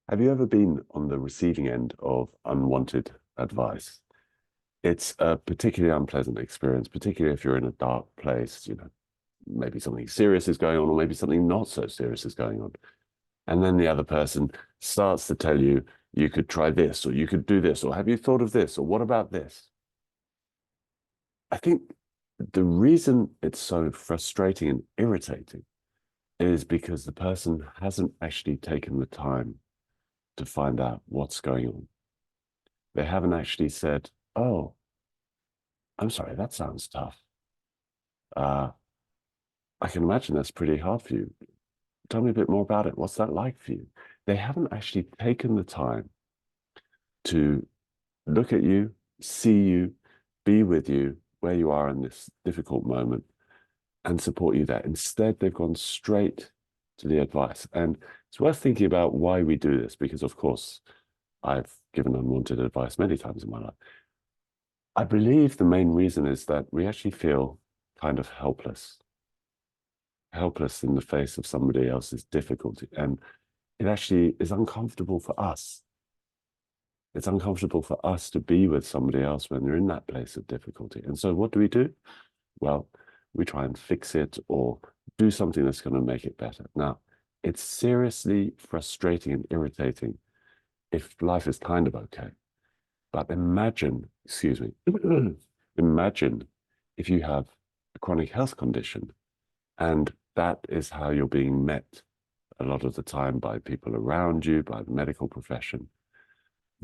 Have you ever been on the receiving end of unwanted advice? It's a particularly unpleasant experience, particularly if you're in a dark place, maybe something serious is going on, or maybe something not so serious is going on. And then the other person starts to tell you, you could try this, or you could do this, or have you thought of this, or what about this? I think the reason it's so frustrating and irritating is because the person hasn't actually taken the time to find out what's going on. They haven't actually said, oh, I'm sorry, that sounds tough. Uh, I can imagine that's pretty hard for you. Tell me a bit more about it. What's that like for you? They haven't actually taken the time to look at you, see you, be with you where you are in this difficult moment and support you there. Instead, they've gone straight to the advice. And it's worth thinking about why we do this, because of course, I've given unwanted advice many times in my life. I believe the main reason is that we actually feel kind of helpless in the face of somebody else's difficulty. And it actually is uncomfortable for us. It's uncomfortable for us to be with somebody else when they're in that place of difficulty. And so what do? Well, we try and fix it or do something that's going to make it better. Now, it's seriously frustrating and irritating if life is kind of okay. But imagine, excuse me, imagine if you have a chronic health condition and that is how you're being met a lot of the time by people around you, by the medical profession.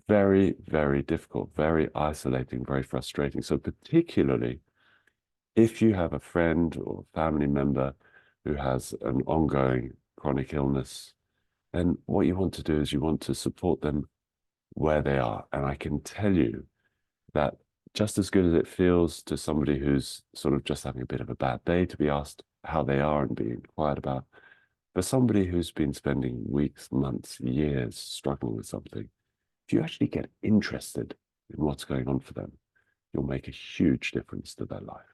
Very, very difficult, very isolating, very frustrating. So particularly if you have a friend or family member who has an ongoing chronic illness, then what you want to do is you want to support them where they are. And I can tell you that just as good as it feels to somebody who's sort of just having a bit of a bad day to be asked how they are and be inquired about, for somebody who's been spending weeks, months, years struggling with something, if you actually get interested in what's going on for them, you'll make a huge difference to their life.